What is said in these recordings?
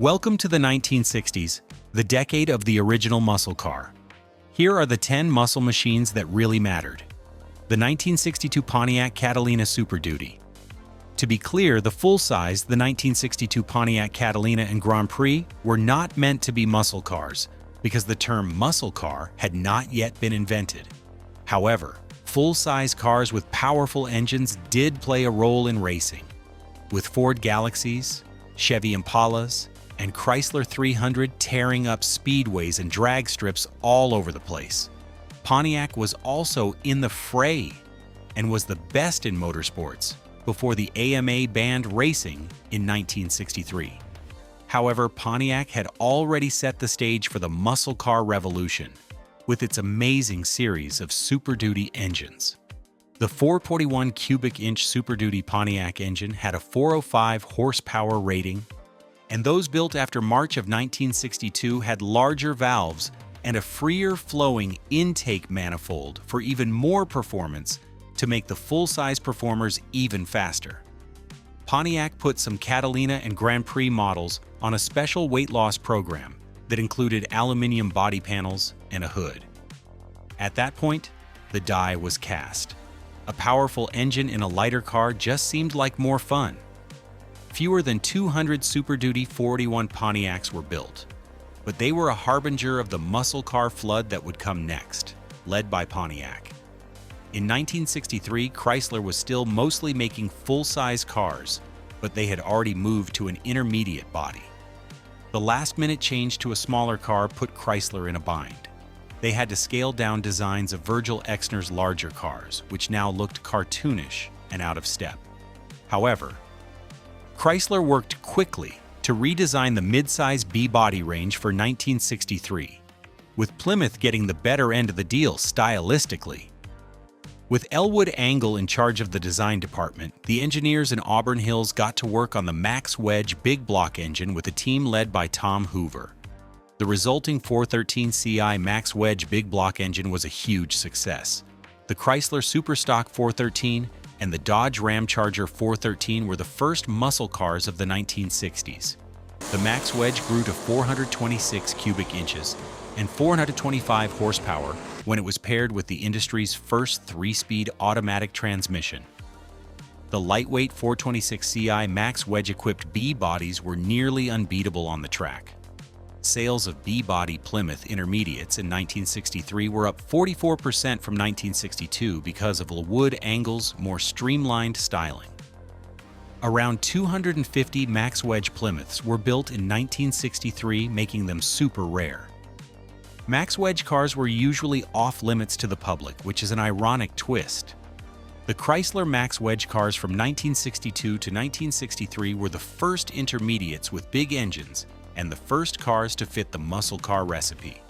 Welcome to the 1960s, the decade of the original muscle car. Here are the 10 muscle machines that really mattered. The 1962 Pontiac Catalina Superduty. To be clear, the full-size, the 1962 Pontiac Catalina and Grand Prix were not meant to be muscle cars because the term muscle car had not yet been invented. However, full-size cars with powerful engines did play a role in racing. With Ford Galaxies, Chevy Impalas, and Chrysler 300 tearing up speedways and drag strips all over the place. Pontiac was also in the fray and was the best in motorsports before the AMA banned racing in 1963. However, Pontiac had already set the stage for the muscle car revolution with its amazing series of Super Duty engines. The 441 cubic inch Super Duty Pontiac engine had a 405 horsepower rating, and those built after March of 1962 had larger valves and a freer flowing intake manifold for even more performance to make the full-size performers even faster. Pontiac put some Catalina and Grand Prix models on a special weight loss program that included aluminum body panels and a hood. At that point, the die was cast. A powerful engine in a lighter car just seemed like more fun. Fewer than 200 Super Duty 481 Pontiacs were built, but they were a harbinger of the muscle car flood that would come next, led by Pontiac. In 1963, Chrysler was still mostly making full-size cars, but they had already moved to an intermediate body. The last-minute change to a smaller car put Chrysler in a bind. They had to scale down designs of Virgil Exner's larger cars, which now looked cartoonish and out of step. However, Chrysler worked quickly to redesign the midsize B-body range for 1963, with Plymouth getting the better end of the deal stylistically. With Elwood Angle in charge of the design department, the engineers in Auburn Hills got to work on the Max Wedge big block engine with a team led by Tom Hoover. The resulting 413 CI Max Wedge big block engine was a huge success. The Chrysler Superstock 413 and the Dodge Ram Charger 413 were the first muscle cars of the 1960s. The Max Wedge grew to 426 cubic inches and 425 horsepower when it was paired with the industry's first 3-speed automatic transmission. The lightweight 426 CI Max Wedge-equipped B-bodies were nearly unbeatable on the track. Sales of B-body Plymouth Intermediates in 1963 were up 44% from 1962 because of Elwood Angle's more streamlined styling. Around 250 Max Wedge Plymouths were built in 1963, making them super rare. Max Wedge cars were usually off-limits to the public, which is an ironic twist. The Chrysler Max Wedge cars from 1962 to 1963 were the first intermediates with big engines and the first cars to fit the muscle car recipe.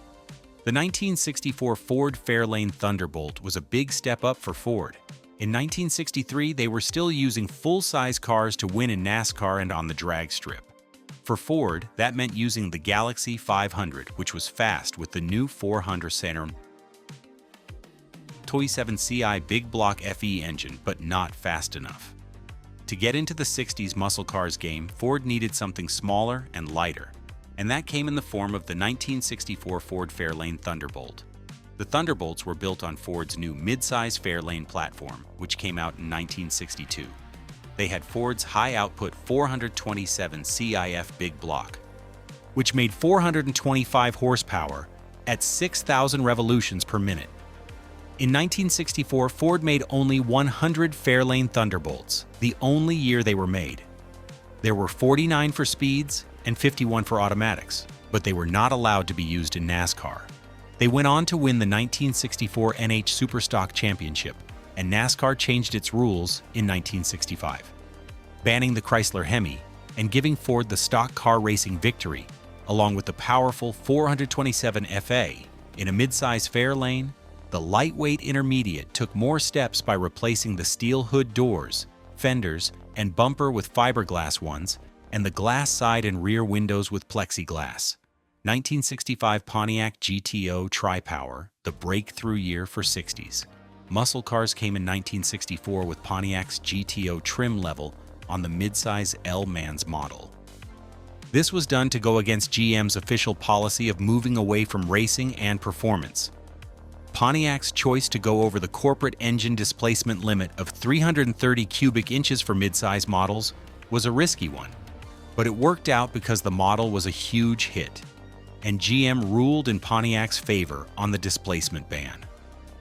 The 1964 Ford Fairlane Thunderbolt was a big step up for Ford. In 1963, they were still using full-size cars to win in NASCAR and on the drag strip. For Ford, that meant using the Galaxy 500, which was fast with the new 400 center Toy 7 CI big block FE engine, but not fast enough. To get into the 60s muscle cars game, Ford needed something smaller and lighter, and that came in the form of the 1964 Ford Fairlane Thunderbolt. The Thunderbolts were built on Ford's new mid-size Fairlane platform, which came out in 1962. They had Ford's high-output 427 CIF big block, which made 425 horsepower at 6,000 revolutions per minute. In 1964, Ford made only 100 Fairlane Thunderbolts, the only year they were made. There were 49 for speeds and 51 for automatics, but they were not allowed to be used in NASCAR. They went on to win the 1964 NH Superstock Championship, and NASCAR changed its rules in 1965, banning the Chrysler Hemi and giving Ford the stock car racing victory, along with the powerful 427 FA. In a midsize Fairlane, the lightweight intermediate took more steps by replacing the steel hood doors, fenders, and bumper with fiberglass ones, and the glass side and rear windows with plexiglass. 1965 Pontiac GTO Tri-Power, the breakthrough year for 60s. Muscle cars came in 1964 with Pontiac's GTO trim level on the midsize L-Mans model. This was done to go against GM's official policy of moving away from racing and performance. Pontiac's choice to go over the corporate engine displacement limit of 330 cubic inches for midsize models was a risky one, but it worked out because the model was a huge hit, and GM ruled in Pontiac's favor on the displacement ban.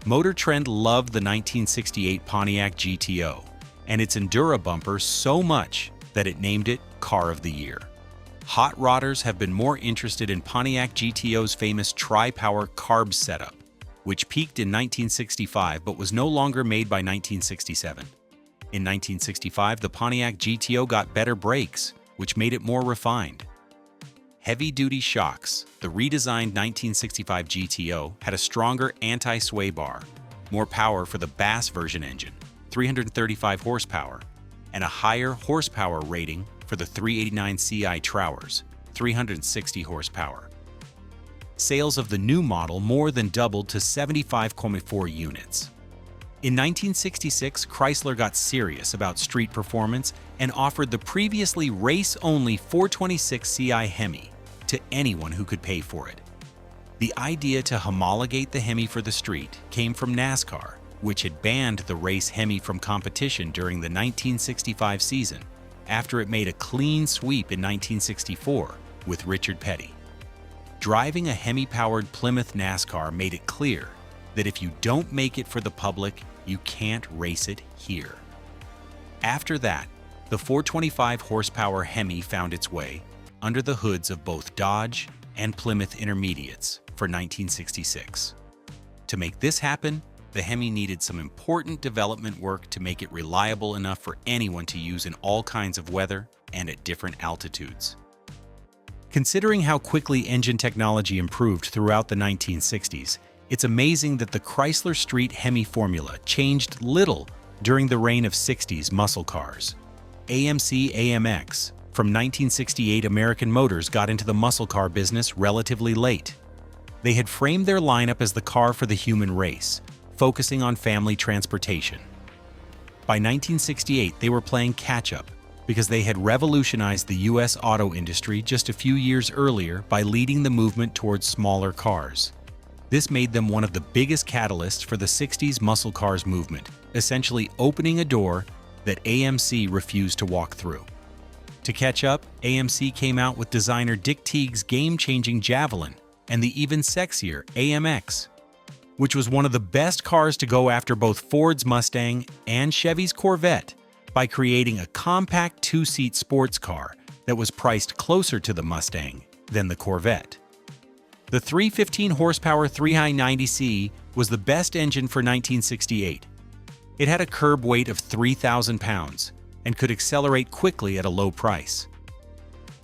Motor Trend loved the 1968 Pontiac GTO and its Endura bumper so much that it named it Car of the Year. Hot rodders have been more interested in Pontiac GTO's famous tri-power carb setup, which peaked in 1965 but was no longer made by 1967. In 1965, the Pontiac GTO got better brakes, which made it more refined. Heavy-duty shocks. The redesigned 1965 GTO had a stronger anti-sway bar, more power for the Bass version engine, 335 horsepower, and a higher horsepower rating for the 389 Ci Trowers, 360 horsepower. Sales of the new model more than doubled to 75.4 units. In 1966, Chrysler got serious about street performance and offered the previously race-only 426 Ci Hemi to anyone who could pay for it. The idea to homologate the Hemi for the street came from NASCAR, which had banned the race Hemi from competition during the 1965 season, after it made a clean sweep in 1964 with Richard Petty. Driving a Hemi-powered Plymouth NASCAR made it clear that if you don't make it for the public, you can't race it here. After that, the 425 horsepower Hemi found its way under the hoods of both Dodge and Plymouth Intermediates for 1966. To make this happen, the Hemi needed some important development work to make it reliable enough for anyone to use in all kinds of weather and at different altitudes. Considering how quickly engine technology improved throughout the 1960s, it's amazing that the Chrysler Street Hemi formula changed little during the reign of 60s muscle cars. AMC AMX from 1968 American Motors got into the muscle car business relatively late. They had framed their lineup as the car for the human race, focusing on family transportation. By 1968, they were playing catch-up because they had revolutionized the U.S. auto industry just a few years earlier by leading the movement towards smaller cars. This made them one of the biggest catalysts for the 60s muscle cars movement, essentially opening a door that AMC refused to walk through. To catch up, AMC came out with designer Dick Teague's game-changing Javelin and the even sexier AMX, which was one of the best cars to go after both Ford's Mustang and Chevy's Corvette by creating a compact two-seat sports car that was priced closer to the Mustang than the Corvette. The 315 horsepower 390C was the best engine for 1968. It had a curb weight of 3,000 pounds and could accelerate quickly at a low price.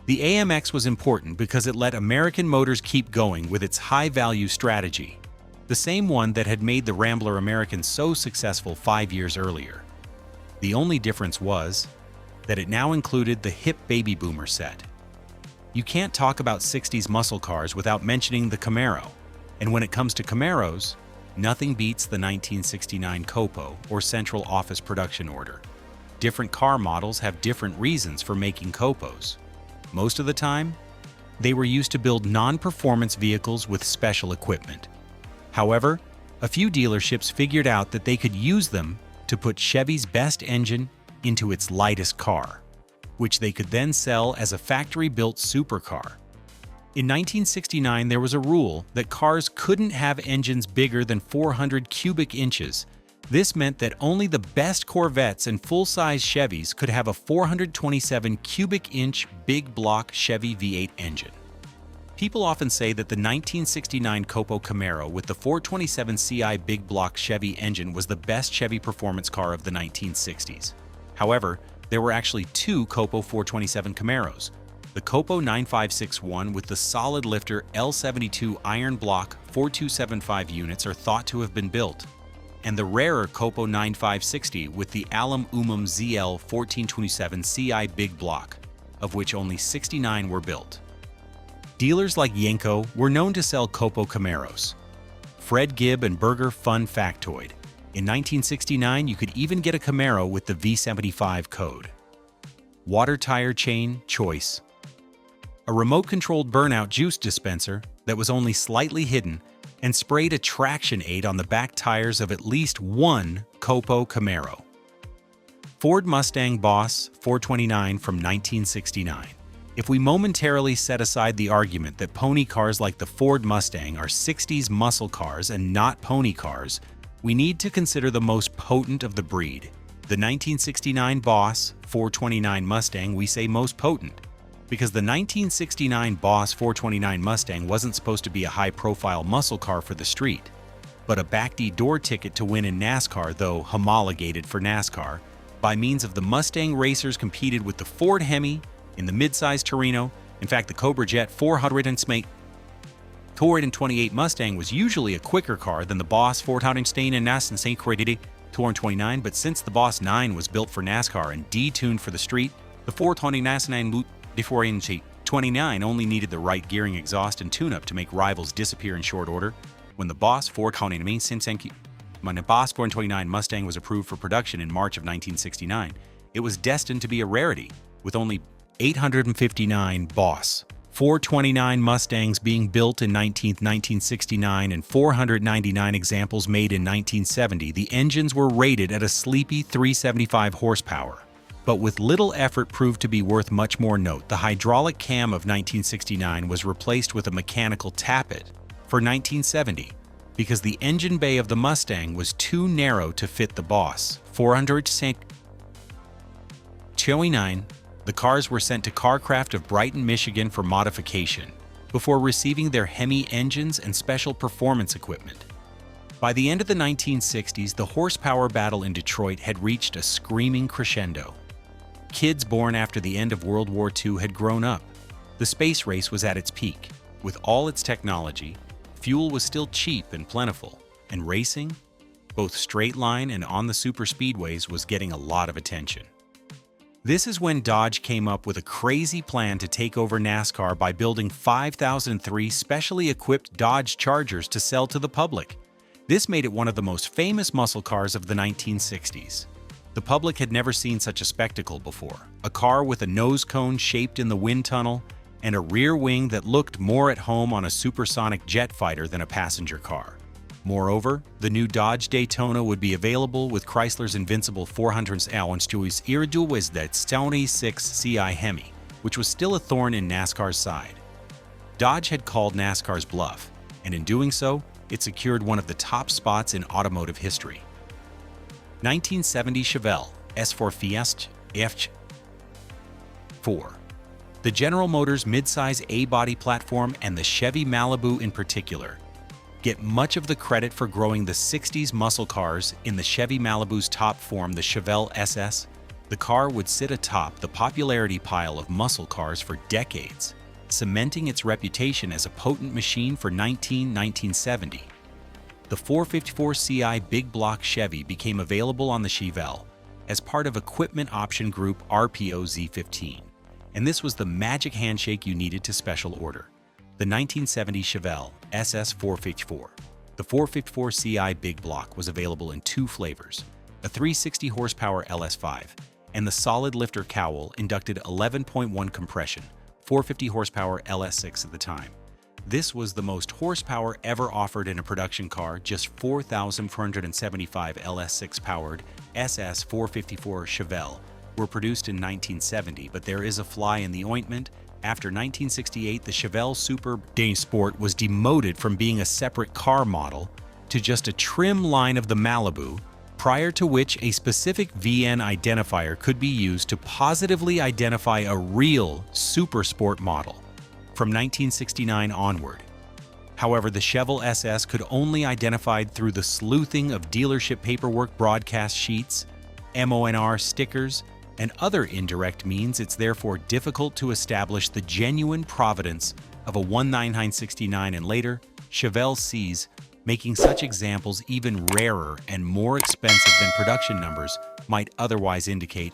The AMX was important because it let American Motors keep going with its high-value strategy, the same one that had made the Rambler American so successful 5 years earlier. The only difference was that it now included the hip baby boomer set. You can't talk about 60s muscle cars without mentioning the Camaro, and when it comes to Camaros, nothing beats the 1969 COPO, or Central Office Production Order. Different car models have different reasons for making COPOs. Most of the time, they were used to build non-performance vehicles with special equipment. However, a few dealerships figured out that they could use them to put Chevy's best engine into its lightest car, which they could then sell as a factory-built supercar. In 1969, there was a rule that cars couldn't have engines bigger than 400 cubic inches. This meant that only the best Corvettes and full-size Chevys could have a 427 cubic inch big block Chevy V8 engine. People often say that the 1969 COPO Camaro with the 427 Ci big block Chevy engine was the best Chevy performance car of the 1960s. However, there were actually two COPO 427 Camaros. The COPO 9561 with the solid lifter L72 iron block 4275 units are thought to have been built, and the rarer COPO 9560 with the Alum Umum ZL 1427 Ci big block, of which only 69 were built. Dealers like Yenko were known to sell COPO Camaros. Fred Gibb and Berger Fun Factoid. In 1969, you could even get a Camaro with the V75 code. Water tire chain choice. a remote-controlled burnout juice dispenser that was only slightly hidden, and sprayed a traction aid on the back tires of at least one COPO Camaro. Ford Mustang Boss 429 from 1969. If we momentarily set aside the argument that pony cars like the Ford Mustang are 60s muscle cars and not pony cars, we need to consider the most potent of the breed. The 1969 Boss 429 Mustang we say most potent, because the 1969 Boss 429 Mustang wasn't supposed to be a high-profile muscle car for the street, but a backdoor ticket to win in NASCAR, though homologated for NASCAR. By means of the Mustang, racers competed with the Ford Hemi in the mid-size Torino. In fact, the Cobra Jet 428 Mustang was usually a quicker car than the Boss 429 and St. Credit 29, but since the Boss 9 was built for NASCAR and detuned for the street, the 429 only needed the right gearing, exhaust, and tune-up to make rivals disappear in short order. When the Boss 429 Mustang was approved for production in March of 1969, it was destined to be a rarity, with only 859 Boss 429 Mustangs being built in 1969 and 499 examples made in 1970. The engines were rated at a sleepy 375 horsepower. But with little effort proved to be worth much more note. The hydraulic cam of 1969 was replaced with a mechanical tappet for 1970 because the engine bay of the Mustang was too narrow to fit the Boss 429. The cars were sent to Carcraft of Brighton, Michigan for modification before receiving their Hemi engines and special performance equipment. By the end of the 1960s, the horsepower battle in Detroit had reached a screaming crescendo. Kids born after the end of World War II had grown up. The space race was at its peak. With all its technology, fuel was still cheap and plentiful, and racing, both straight line and on the superspeedways, was getting a lot of attention. This is when Dodge came up with a crazy plan to take over NASCAR by building 5,003 specially equipped Dodge Chargers to sell to the public. This made it one of the most famous muscle cars of the 1960s. The public had never seen such a spectacle before. A car with a nose cone shaped in the wind tunnel and a rear wing that looked more at home on a supersonic jet fighter than a passenger car. Moreover, the new Dodge Daytona would be available with Chrysler's invincible 400-ounce irreducible that 76 Ci Hemi, which was still a thorn in NASCAR's side. Dodge had called NASCAR's bluff, and in doing so, it secured one of the top spots in automotive history. 1970 Chevelle SS454. The General Motors midsize A-body platform and the Chevy Malibu in particular get much of the credit for growing the 60s muscle cars. In the Chevy Malibu's top form, the Chevelle SS, the car would sit atop the popularity pile of muscle cars for decades, cementing its reputation as a potent machine for 1970. The 454 Ci big block Chevy became available on the Chevelle as part of Equipment Option Group RPO Z15, and this was the magic handshake you needed to special order. The 1970 Chevelle SS454. The 454 Ci big block was available in two flavors, a 360 horsepower LS5 and the solid lifter cowl inducted 11.1 compression, 450 horsepower LS6 at the time. This was the most horsepower ever offered in a production car. Just 4,475 LS6 powered SS454 Chevelle were produced in 1970, but there is a fly in the ointment. After 1968, the Chevelle Superduty Sport was demoted from being a separate car model to just a trim line of the Malibu, prior to which a specific VN identifier could be used to positively identify a real super sport model from 1969 onward. However, the Chevelle SS could only identified through the sleuthing of dealership paperwork, broadcast sheets, MONR stickers, and other indirect means. It's therefore difficult to establish the genuine provenance of a 19969 and later Chevelle C's, making such examples even rarer and more expensive than production numbers might otherwise indicate.